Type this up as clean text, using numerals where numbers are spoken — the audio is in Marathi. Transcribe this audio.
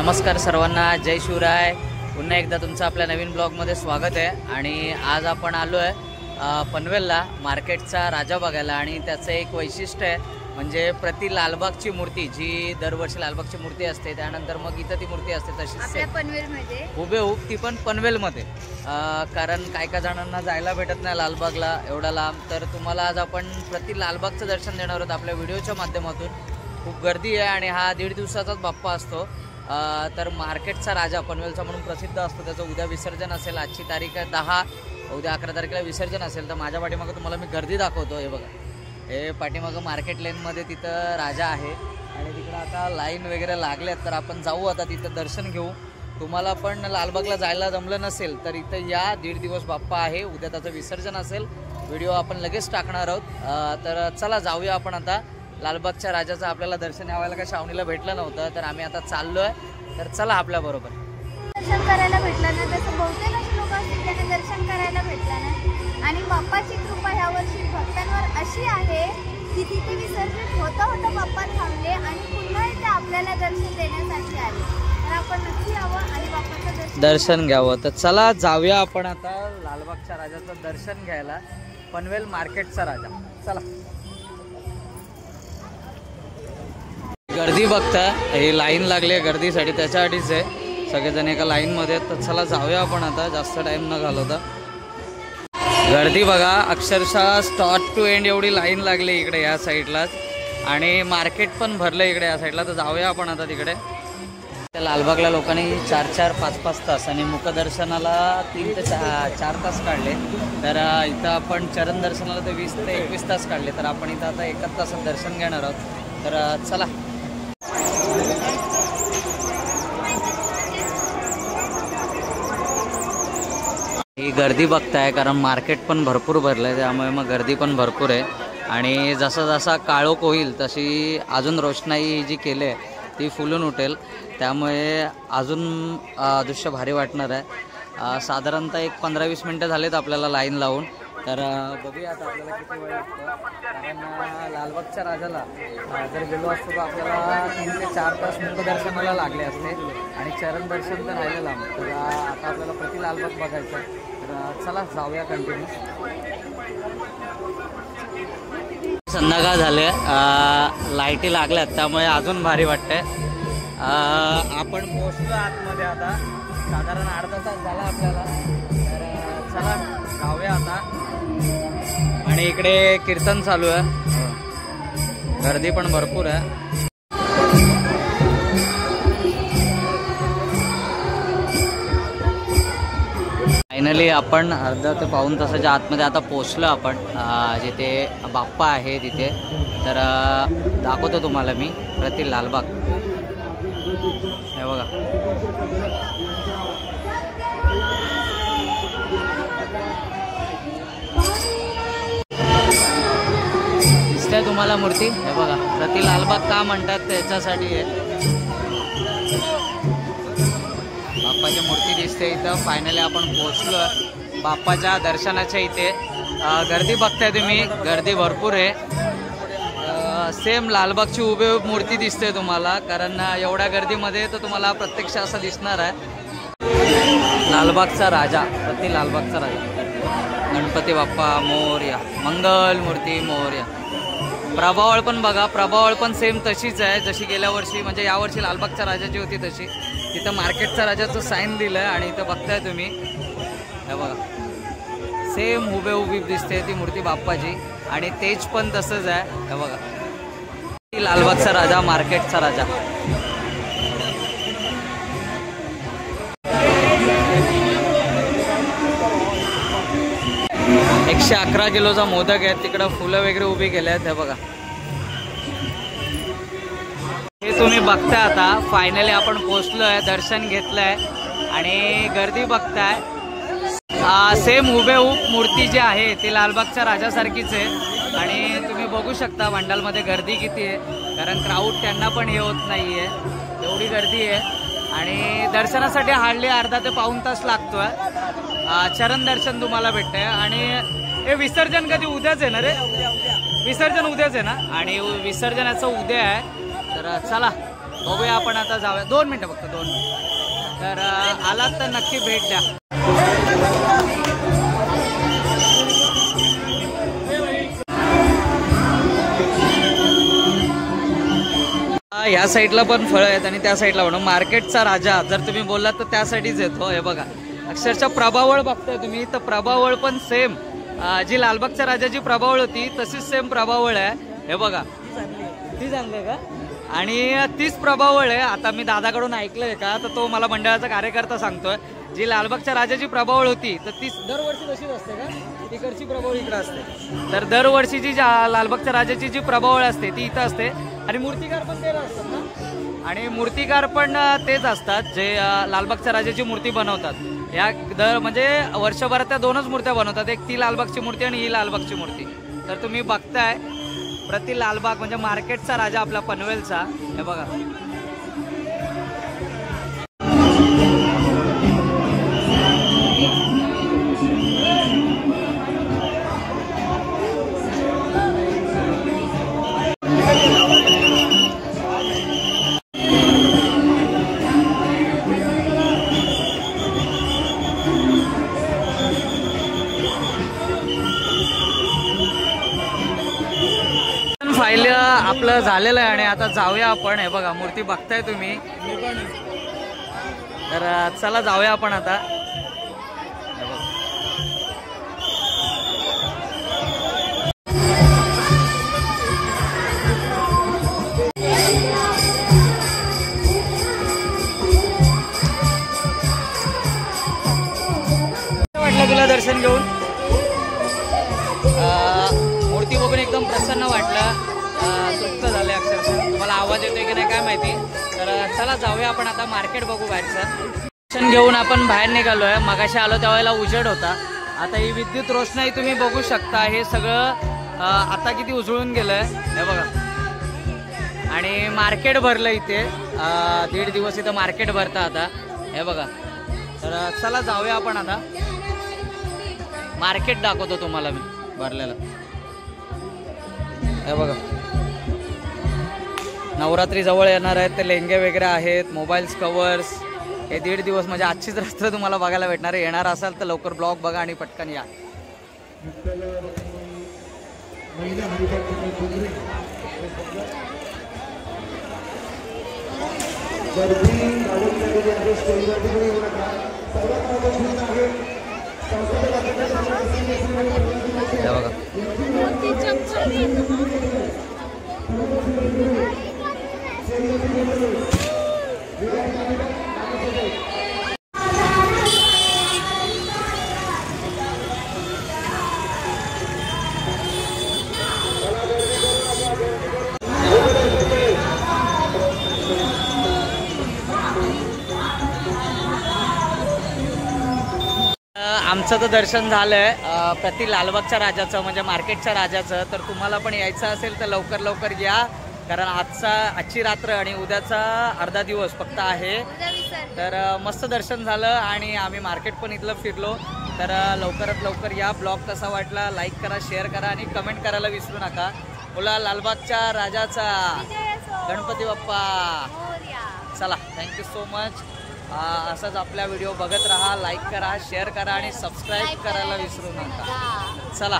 नमस्कार सर्वांना, जय शिवराय। पुन्हा एकदा तुमचं आपल्या नवीन ब्लॉगमध्ये स्वागत आहे। आणि आज आपण आलो आहे पनवेलला मार्केटचा राजा बघायला। आणि त्याचं एक वैशिष्ट्य आहे म्हणजे प्रति लालबागची मूर्ती, जी दरवर्षी लालबागची मूर्ती असते त्यानंतर मग इथं ती मूर्ती असते तशीच पनवेलमध्ये हुबेहूब ती पण पनवेलमध्ये। कारण काय जणांना जायला भेटत नाही लालबागला एवढा लांब, तर तुम्हाला आज आपण प्रति लालबागचं दर्शन देणार आहोत आपल्या व्हिडिओच्या माध्यमातून। खूप गर्दी आहे आणि हा 1.5 दिवसाचाच बाप्पा असतो। तर मार्केटचा राजा पनवेलचा म्हणून प्रसिद्ध असतो। त्याचं उद्या विसर्जन असेल, आजची तारीख आहे 10, उद्या 11 तारखेला विसर्जन असेल। तर माझ्या पाठीमागं तुम्हाला मी गर्दी दाखवतो। हे बघा, हे पाठीमागं मार्केट लेनमध्ये तिथं राजा आहे आणि तिकडं आता लाईन वगैरे लागल्यात। तर आपण जाऊ आता तिथं दर्शन घेऊ। तुम्हाला पण लालबागला जायला जमलं नसेल तर इथं या, 1.5 दिवस बाप्पा आहे, उद्या त्याचं विसर्जन असेल। व्हिडिओ आपण लगेच टाकणार आहोत। तर चला जाऊया आपण आता लालबागच्या राजाचं। आपल्याला दर्शन यावायला काय श्रावणीला भेटलं नव्हतं, तर आम्ही आता चाललोय। तर चला आपल्या बरोबर। दर्शन करायला भेटलं ना, तसं बहुतेक असे लोक असतील त्यांना दर्शन करायला भेटलं ना। आणि बाप्पाची कृपा ह्या वर्षी भक्तांवर अशी आहे की तिथे विसर्जन होता बाप्पा थांबले आणि पुन्हा इथे आपल्याला दर्शन देण्यासाठी आले। तर आपण नक्की यावं आणि बाप्पाचं दर्शन घ्यावं। तर चला जाऊया आपण आता लालबागच्या राजाचं दर्शन घ्यायला, पनवेल मार्केटचा राजा। चला। गर्दी बघता, हे लाईन लागली आहे गर्दीसाठी, त्याच्यासाठीच आहे। सगळेजण एका लाईनमध्ये। तर चला जाऊया आपण आता, जास्त टाईम न घालवता। गर्दी बघा, अक्षरशः स्टार्ट टू एंड एवढी लाईन लागली इकडे या साईडलाच। आणि मार्केट पण भरलं इकडे या साईडला। तर जाऊया आपण आता तिकडे। त्या लालबागला लोकांनी 4-4, 5-5 तास आणि मुखदर्शनाला 3 ते 4 तास काढले। तर इथं आपण चरण दर्शनाला ते 20 ते 21 तास काढले। तर आपण इथं आता 1 तासात दर्शन घेणार आहोत। तर चला। ही गर्दी बघताय, कारण मार्केट पण भरपूर भरलं आहे, त्यामुळे मग गर्दी पण भरपूर आहे। आणि जसा जसा काळोख होईल तशी अजून रोषणाई जी केली आहे ती फुलून उठेल, त्यामुळे अजून दृश्य भारी वाटणार आहे। साधारणतः एक 15-20 मिनटं झालेत आपल्याला लाईन लावून। तर बघूया आता आपल्याला किती वेळ लागतो। कारण लालबागच्या राजाला जर गेलो असतो तर आपल्याला 3 ते 4 तास मुखदर्शनाला लागले असते आणि चरण दर्शन तर राहिलेलं लांब। तर आता आपल्याला प्रति लालबाग बघायचं आहे। तर चला जाऊया कंटिन्यू। संध्याकाळ झाले, लाईटी लागल्यात त्यामुळे अजून भारी वाटतंय। आपण पोहोचलो आतमध्ये आता, साधारण अर्धा तास झाला आपल्याला। तर चला जाऊया आता। आणि इकडे कीर्तन चालू आहे, गर्दी पण भरपूर आहे। फायनली आपण अर्धा ते पाऊण तासाच्या आतमध्ये आता पोचलो आपण, जिथे बाप्पा आहे तिथे। तर दाखवतो तुम्हाला मी प्रति लालबाग। हे बघा, दिसतंय तुम्हाला मूर्ती? हे बघा, प्रति लालबाग का म्हणतात त्याच्यासाठी आहे। बाप्पाची मूर्ती दिसते इथं। फायनली आपण पोहोचलो बाप्पाच्या दर्शनाच्या इथे। गर्दी बघताय तुम्ही, गर्दी भरपूर आहे। सेम लालबागची हुबेहूब मूर्ती दिसते तुम्हाला, कारण एवढ्या गर्दीमध्ये तर तुम्हाला प्रत्यक्ष असं दिसणार आहे। लालबागचा राजा, प्रति लालबागचा राजा गणपती बाप्पा मोरया, मंगल मूर्ती मोरया। प्रभावळ पण बघा, प्रभावळ पण सेम तशीच आहे जशी गेल्या वर्षी, म्हणजे यावर्षी लालबागच्या राजाची होती तशी। तिथं मार्केटच्या राजाचं साईन दिलं आहे आणि इथं बघताय तुम्ही, हे बघा, सेम हुबेहुबी दिसते ती मूर्ती बाप्पाची। आणि तेज पण तसंच आहे, हे बघा, लालबागचा राजा, मार्केटचा राजा। एकशे 11 किलोचा मोदक आहे, तिकडं फुलं वगैरे उभी केले आहेत, हे बघा। हे तुम्ही बघताय आता। फायनली आपण पोहोचलोय, दर्शन घेतलंय आणि गर्दी बघताय। सेम हुबेहूब मूर्ती जी आहे ती लालबागच्या राजासारखीच आहे। आणि तुम्ही बघू शकता भांडालमध्ये गर्दी किती आहे, कारण क्राऊड त्यांना पण हे होत नाही आहे, एवढी गर्दी आहे। आणि दर्शनासाठी हार्डली अर्धा ते पाऊण तास लागतोय। चरण दर्शन तुम्हाला भेटतंय। आणि हे विसर्जन कधी उद्याच आहे ना रे? विसर्जन उद्याच आहे ना? आणि विसर्जनाचं उद्या आहे। तर चला बघूया आपण आता जाऊया. 2 मिनटं फक्त 2 मिनटं. तर आलात तर नक्की भेट द्या. या साईडला पण फळं आहेत आणि त्या साईडला म्हणून मार्केटचा राजा जर तुम्ही बोललात तर त्यासाठीच येतो. हे बघा अक्षरशः प्रभावळ बघताय तुम्ही, तर प्रभावळ पण सेम जी लालबागच्या राजाची प्रभावळ होती तशीच सेम प्रभावळ आहे. हे बघा तीच आणलंय का, आणि तीच प्रभावळ आहे. आता मी दादाकडून ऐकलंय का, तर तो मला मंडळाचा कार्यकर्ता सांगतोय जी लालबागच्या राजाची प्रभावळ होती तर तीच दरवर्षी तशीच असते का, तिकडची प्रभावळ इकडे असते. तर दरवर्षीची लालबागच्या राजाची जी प्रभावळ असते ती इथं असते आणि मूर्तिकार पण तेच असतात ना, आणि मूर्तिकार पण तेच असतात जे लालबागच्या राजाची मूर्ती बनवतात. या म्हणजे वर्षभरात त्या 2च मूर्त्या बनवतात, एक ती लालबागची मूर्ती आणि ही लालबागची मूर्ती. तर तुम्ही बघताय प्रति लालबाग म्हणजे मार्केटचा राजा आपला पनवेलचा. हे बघा फाईल आपलं झालेलं आहे आणि आता जाऊया आपण. हे बघा मूर्ती बघताय तुम्ही, तर चला जाऊया आपण आता. हे बघा वाटलं तुला दर्शन घेऊन? मूर्ती बघून एकदम प्रसन्न वाटलं, तृप्त झाले अक्षरशः. तुम्हाला आवाज येतोय की नाही काय माहिती. तर चला जाऊया आपण आता, मार्केट बघू बाहेरचं. दर्शन घेऊन आपण बाहेर निघालोय. मगाशी आलो त्यावेळेला उजेड होता, आता ही विद्युत रोषणाई तुम्ही बघू शकता. हे सगळं आता किती उजळून गेलंय हे बघा. आणि मार्केट भरलं इथे, 1.5 दिवस इथं मार्केट भरतं आता. हे बघा, तर चला जाऊया आपण आता. मार्केट दाखवतो तुम्हाला मी भरलेलं. हे बघा नवरात्री जवळ येणार आहेत, ते लेंगे वगैरे आहेत, मोबाईल्स कवर्स. हे 1.5 दिवस म्हणजे आजचीच रात्र तुम्हाला बघायला भेटणार आहे. येणार असाल तर लवकर ब्लॉग बघा आणि पटकन या. बघा आमचं तर दर्शन झालंय प्रति लालबागच्या राजाचं म्हणजे मार्केटच्या राजाचं. तर तुम्हाला पण यायचं असेल तर लवकर लवकर या, कारण आजची रात्र आणि उद्याचा अर्धा दिवस फक्त आहे. तर मस्त दर्शन झालं आणि आम्ही मार्केट पण इथलं फिरलो. तर लवकरात लवकर या. ब्लॉग कसा वाटला लाईक करा, शेअर करा आणि कमेंट करायला विसरू नका. बोला लालबागच्या राजाचा गणपती बाप्पा. चला थँक्यू सो मच. असंच आपल्या व्हिडिओ बघत राहा, लाईक करा, शेअर करा आणि सबस्क्राईब करायला विसरू नका. चला.